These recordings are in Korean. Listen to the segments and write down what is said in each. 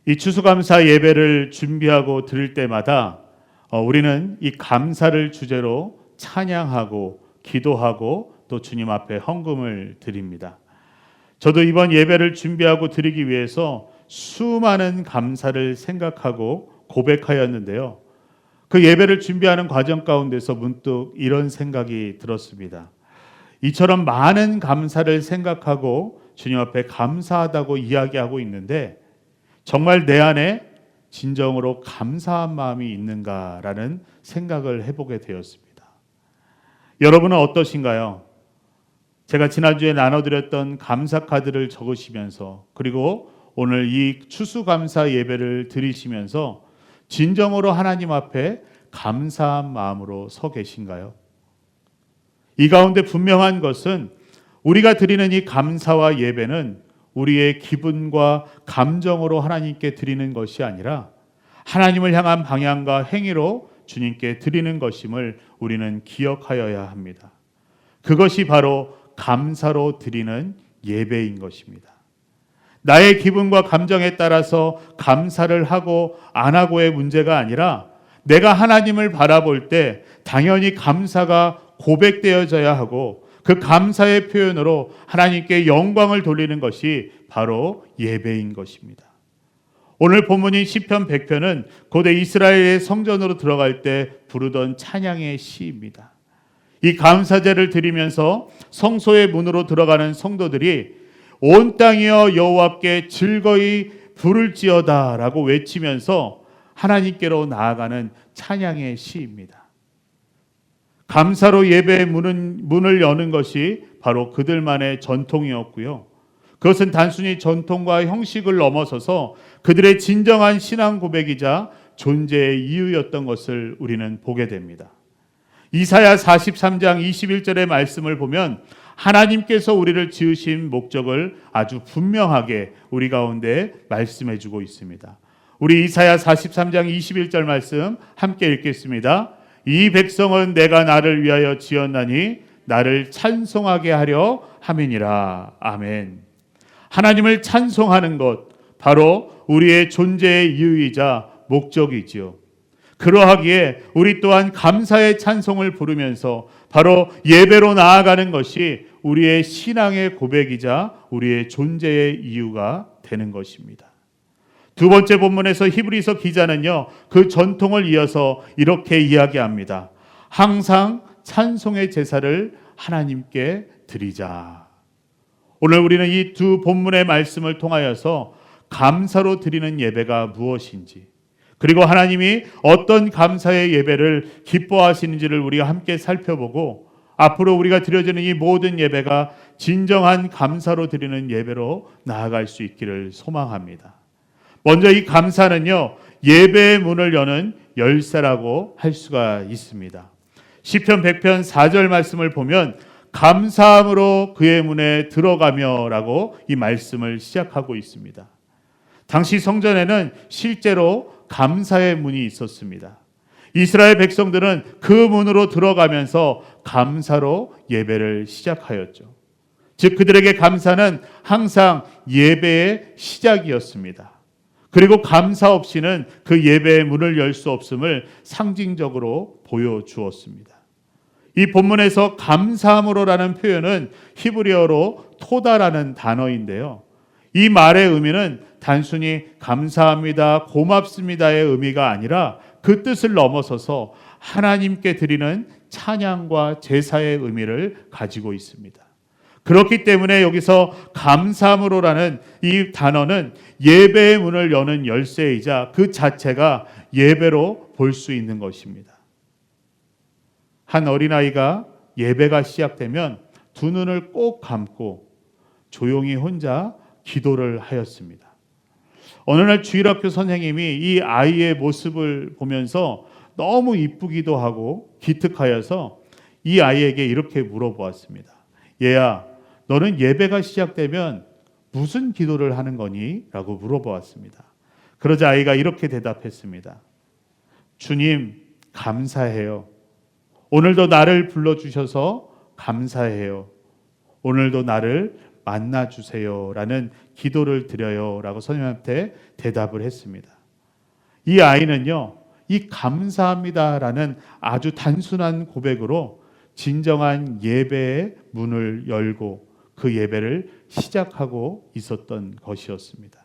이 추수감사 예배를 준비하고 드릴 때마다 우리는 이 감사를 주제로 찬양하고 기도하고 또 주님 앞에 헌금을 드립니다. 저도 이번 예배를 준비하고 드리기 위해서 수많은 감사를 생각하고 고백하였는데요. 그 예배를 준비하는 과정 가운데서 문득 이런 생각이 들었습니다. 이처럼 많은 감사를 생각하고 주님 앞에 감사하다고 이야기하고 있는데 정말 내 안에 진정으로 감사한 마음이 있는가라는 생각을 해보게 되었습니다. 여러분은 어떠신가요? 제가 지난주에 나눠드렸던 감사 카드를 적으시면서 그리고 오늘 이 추수감사 예배를 드리시면서 진정으로 하나님 앞에 감사한 마음으로 서 계신가요? 이 가운데 분명한 것은 우리가 드리는 이 감사와 예배는 우리의 기분과 감정으로 하나님께 드리는 것이 아니라 하나님을 향한 방향과 행위로 주님께 드리는 것임을 우리는 기억하여야 합니다. 그것이 바로 감사로 드리는 예배인 것입니다. 나의 기분과 감정에 따라서 감사를 하고 안 하고의 문제가 아니라 내가 하나님을 바라볼 때 당연히 감사가 고백되어져야 하고 그 감사의 표현으로 하나님께 영광을 돌리는 것이 바로 예배인 것입니다. 오늘 본문인 시편 100편은 고대 이스라엘의 성전으로 들어갈 때 부르던 찬양의 시입니다. 이 감사제를 드리면서 성소의 문으로 들어가는 성도들이 온 땅이여 여호와께 즐거이 부를지어다 라고 외치면서 하나님께로 나아가는 찬양의 시입니다. 감사로 예배의 문을 여는 것이 바로 그들만의 전통이었고요. 그것은 단순히 전통과 형식을 넘어서서 그들의 진정한 신앙 고백이자 존재의 이유였던 것을 우리는 보게 됩니다. 이사야 43장 21절의 말씀을 보면 하나님께서 우리를 지으신 목적을 아주 분명하게 우리 가운데 말씀해 주고 있습니다. 우리 이사야 43장 21절 말씀 함께 읽겠습니다. 이 백성은 내가 나를 위하여 지었나니 나를 찬송하게 하려 함이니라. 아멘. 하나님을 찬송하는 것 바로 우리의 존재의 이유이자 목적이지요. 그러하기에 우리 또한 감사의 찬송을 부르면서 바로 예배로 나아가는 것이 우리의 신앙의 고백이자 우리의 존재의 이유가 되는 것입니다. 두 번째 본문에서 히브리서 기자는요, 그 전통을 이어서 이렇게 이야기합니다. 항상 찬송의 제사를 하나님께 드리자. 오늘 우리는 이 두 본문의 말씀을 통하여서 감사로 드리는 예배가 무엇인지, 그리고 하나님이 어떤 감사의 예배를 기뻐하시는지를 우리가 함께 살펴보고 앞으로 우리가 드려지는 이 모든 예배가 진정한 감사로 드리는 예배로 나아갈 수 있기를 소망합니다. 먼저 이 감사는요, 예배의 문을 여는 열쇠라고 할 수가 있습니다. 시편 100편 4절 말씀을 보면 감사함으로 그의 문에 들어가며 라고 이 말씀을 시작하고 있습니다. 당시 성전에는 실제로 감사의 문이 있었습니다. 이스라엘 백성들은 그 문으로 들어가면서 감사로 예배를 시작하였죠. 즉 그들에게 감사는 항상 예배의 시작이었습니다. 그리고 감사 없이는 그 예배의 문을 열 수 없음을 상징적으로 보여주었습니다. 이 본문에서 감사함으로라는 표현은 히브리어로 토다라는 단어인데요. 이 말의 의미는 단순히 감사합니다, 고맙습니다의 의미가 아니라 그 뜻을 넘어서서 하나님께 드리는 찬양과 제사의 의미를 가지고 있습니다. 그렇기 때문에 여기서 감사함으로라는 이 단어는 예배의 문을 여는 열쇠이자 그 자체가 예배로 볼 수 있는 것입니다. 한 어린아이가 예배가 시작되면 두 눈을 꼭 감고 조용히 혼자 기도를 하였습니다. 어느 날 주일학교 선생님이 이 아이의 모습을 보면서 너무 이쁘기도 하고 기특하여서 이 아이에게 이렇게 물어보았습니다. 얘야, 너는 예배가 시작되면 무슨 기도를 하는 거니? 라고 물어보았습니다. 그러자 아이가 이렇게 대답했습니다. 주님, 감사해요. 오늘도 나를 불러주셔서 감사해요. 오늘도 나를 만나주세요라는 기도를 드려요라고 선생님한테 대답을 했습니다. 이 아이는요, 이 감사합니다라는 아주 단순한 고백으로 진정한 예배의 문을 열고 그 예배를 시작하고 있었던 것이었습니다.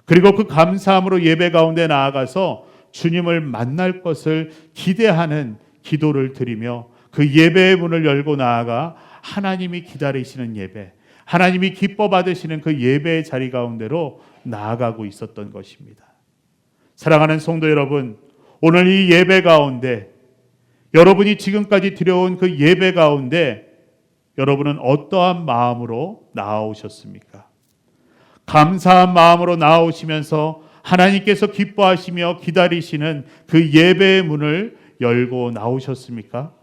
그리고 그 감사함으로 예배 가운데 나아가서 주님을 만날 것을 기대하는 기도를 드리며 그 예배의 문을 열고 나아가 하나님이 기다리시는 예배, 하나님이 기뻐 받으시는 그 예배의 자리 가운데로 나아가고 있었던 것입니다. 사랑하는 성도 여러분, 오늘 이 예배 가운데 여러분이 지금까지 드려온 그 예배 가운데 여러분은 어떠한 마음으로 나아오셨습니까? 감사한 마음으로 나아오시면서 하나님께서 기뻐하시며 기다리시는 그 예배의 문을 열고 나오셨습니까?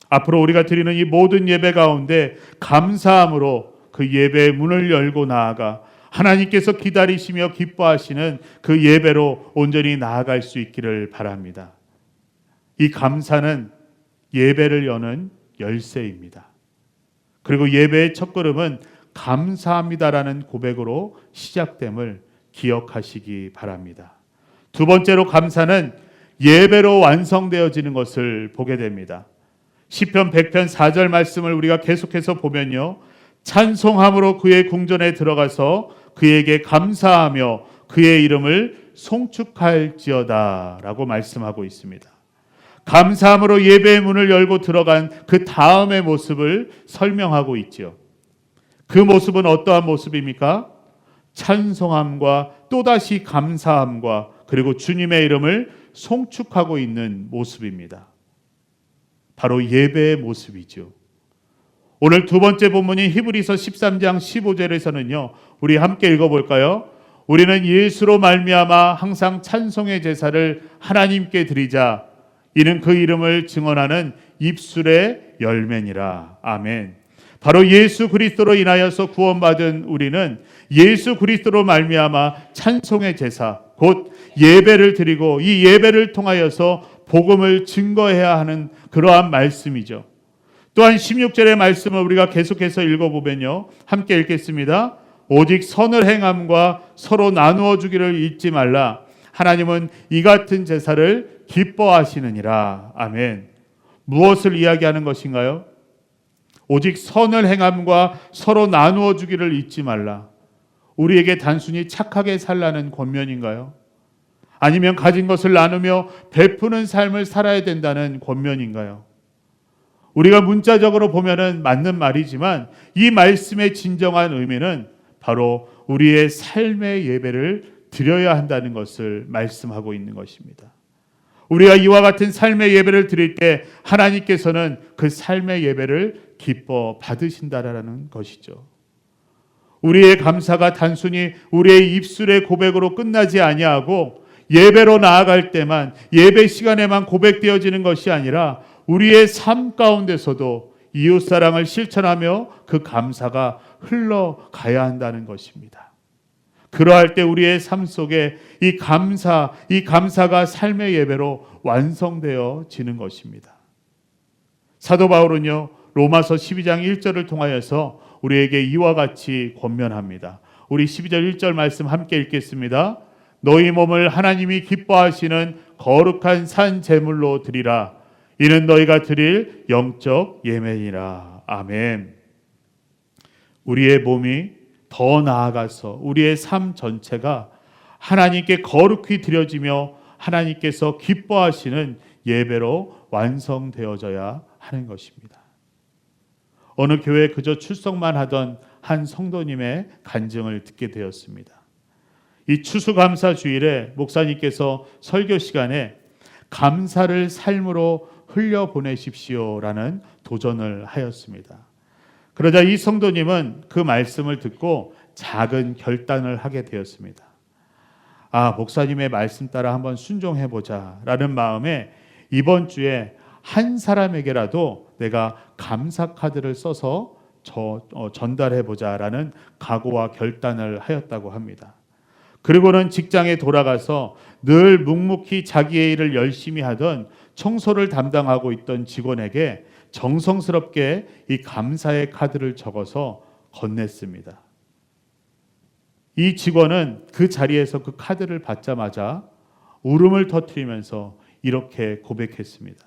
앞으로 우리가 드리는 이 모든 예배 가운데 감사함으로 그 예배의 문을 열고 나아가 하나님께서 기다리시며 기뻐하시는 그 예배로 온전히 나아갈 수 있기를 바랍니다. 이 감사는 예배를 여는 열쇠입니다. 그리고 예배의 첫걸음은 감사합니다라는 고백으로 시작됨을 기억하시기 바랍니다. 두 번째로 감사는 예배로 완성되어지는 것을 보게 됩니다. 시편 100편 4절 말씀을 우리가 계속해서 보면요, 찬송함으로 그의 궁전에 들어가서 그에게 감사하며 그의 이름을 송축할지어다 라고 말씀하고 있습니다. 감사함으로 예배의 문을 열고 들어간 그 다음의 모습을 설명하고 있지요. 그 모습은 어떠한 모습입니까? 찬송함과 또다시 감사함과 그리고 주님의 이름을 송축하고 있는 모습입니다. 바로 예배의 모습이죠. 오늘 두 번째 본문인 히브리서 13장 15절에서는요, 우리 함께 읽어볼까요? 우리는 예수로 말미암아 항상 찬송의 제사를 하나님께 드리자. 이는 그 이름을 증언하는 입술의 열매니라. 아멘. 바로 예수 그리스도로 인하여서 구원받은 우리는 예수 그리스도로 말미암아 찬송의 제사, 곧 예배를 드리고 이 예배를 통하여서 복음을 증거해야 하는 그러한 말씀이죠. 또한 16절의 말씀을 우리가 계속해서 읽어보면요, 함께 읽겠습니다. 오직 선을 행함과 서로 나누어 주기를 잊지 말라. 하나님은 이 같은 제사를 기뻐하시느니라. 아멘. 무엇을 이야기하는 것인가요? 오직 선을 행함과 서로 나누어 주기를 잊지 말라. 우리에게 단순히 착하게 살라는 권면인가요? 아니면 가진 것을 나누며 베푸는 삶을 살아야 된다는 권면인가요? 우리가 문자적으로 보면은 맞는 말이지만 이 말씀의 진정한 의미는 바로 우리의 삶의 예배를 드려야 한다는 것을 말씀하고 있는 것입니다. 우리가 이와 같은 삶의 예배를 드릴 때 하나님께서는 그 삶의 예배를 기뻐 받으신다라는 것이죠. 우리의 감사가 단순히 우리의 입술의 고백으로 끝나지 아니하고 예배로 나아갈 때만, 예배 시간에만 고백되어지는 것이 아니라 우리의 삶 가운데서도 이웃사랑을 실천하며 그 감사가 흘러가야 한다는 것입니다. 그러할 때 우리의 삶 속에 이 감사가 삶의 예배로 완성되어지는 것입니다. 사도 바울은요, 로마서 12장 1절을 통하여서 우리에게 이와 같이 권면합니다. 우리 12절 1절 말씀 함께 읽겠습니다. 너희 몸을 하나님이 기뻐하시는 거룩한 산 제물로 드리라. 이는 너희가 드릴 영적 예배니라. 아멘. 우리의 몸이 더 나아가서 우리의 삶 전체가 하나님께 거룩히 드려지며 하나님께서 기뻐하시는 예배로 완성되어져야 하는 것입니다. 어느 교회에 그저 출석만 하던 한 성도님의 간증을 듣게 되었습니다. 이 추수감사 주일에 목사님께서 설교 시간에 감사를 삶으로 흘려보내십시오라는 도전을 하였습니다. 그러자 이 성도님은 그 말씀을 듣고 작은 결단을 하게 되었습니다. 목사님의 말씀 따라 한번 순종해보자 라는 마음에 이번 주에 한 사람에게라도 내가 감사 카드를 써서 전달해보자 라는 각오와 결단을 하였다고 합니다. 그리고는 직장에 돌아가서 늘 묵묵히 자기의 일을 열심히 하던 청소를 담당하고 있던 직원에게 정성스럽게 이 감사의 카드를 적어서 건넸습니다. 이 직원은 그 자리에서 그 카드를 받자마자 울음을 터뜨리면서 이렇게 고백했습니다.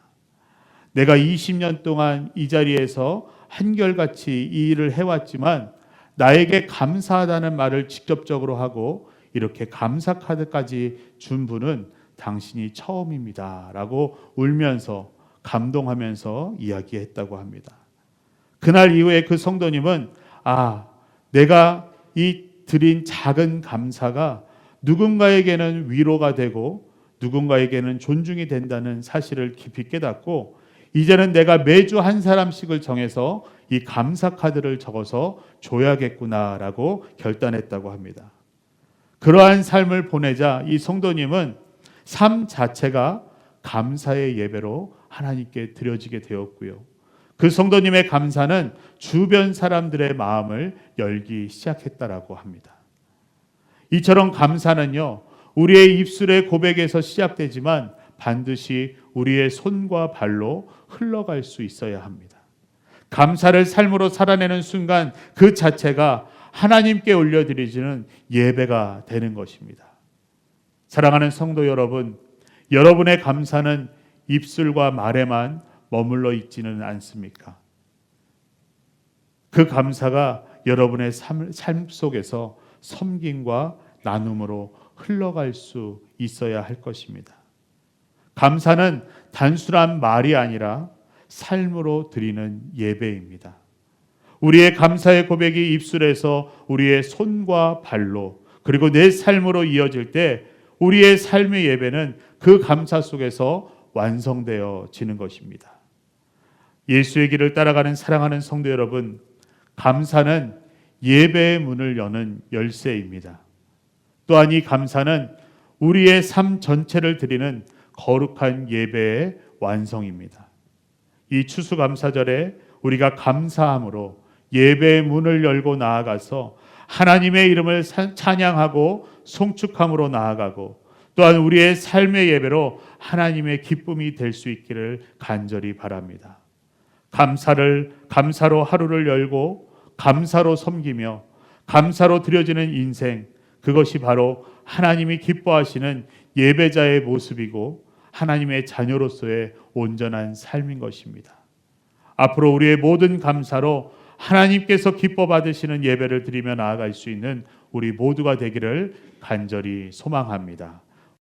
내가 20년 동안 이 자리에서 한결같이 이 일을 해왔지만 나에게 감사하다는 말을 직접적으로 하고 이렇게 감사 카드까지 준 분은 당신이 처음입니다. 라고 울면서 감동하면서 이야기했다고 합니다. 그날 이후에 그 성도님은 내가 이 드린 작은 감사가 누군가에게는 위로가 되고 누군가에게는 존중이 된다는 사실을 깊이 깨닫고 이제는 내가 매주 한 사람씩을 정해서 이 감사 카드를 적어서 줘야겠구나라고 결단했다고 합니다. 그러한 삶을 보내자 이 성도님은 삶 자체가 감사의 예배로 하나님께 드려지게 되었고요. 그 성도님의 감사는 주변 사람들의 마음을 열기 시작했다라고 합니다. 이처럼 감사는요, 우리의 입술의 고백에서 시작되지만 반드시 우리의 손과 발로 흘러갈 수 있어야 합니다. 감사를 삶으로 살아내는 순간 그 자체가 하나님께 올려드리지는 예배가 되는 것입니다. 사랑하는 성도 여러분, 여러분의 감사는 입술과 말에만 머물러 있지는 않습니까? 그 감사가 여러분의 삶 속에서 섬김과 나눔으로 흘러갈 수 있어야 할 것입니다. 감사는 단순한 말이 아니라 삶으로 드리는 예배입니다. 우리의 감사의 고백이 입술에서 우리의 손과 발로 그리고 내 삶으로 이어질 때 우리의 삶의 예배는 그 감사 속에서 완성되어지는 것입니다. 예수의 길을 따라가는 사랑하는 성도 여러분, 감사는 예배의 문을 여는 열쇠입니다. 또한 이 감사는 우리의 삶 전체를 드리는 거룩한 예배의 완성입니다. 이 추수감사절에 우리가 감사함으로 예배의 문을 열고 나아가서 하나님의 이름을 찬양하고 송축함으로 나아가고 또한 우리의 삶의 예배로 하나님의 기쁨이 될 수 있기를 간절히 바랍니다. 감사로 하루를 열고 감사로 섬기며 감사로 드려지는 인생, 그것이 바로 하나님이 기뻐하시는 예배자의 모습이고 하나님의 자녀로서의 온전한 삶인 것입니다. 앞으로 우리의 모든 감사로 하나님께서 기뻐 받으시는 예배를 드리며 나아갈 수 있는 우리 모두가 되기를 간절히 소망합니다.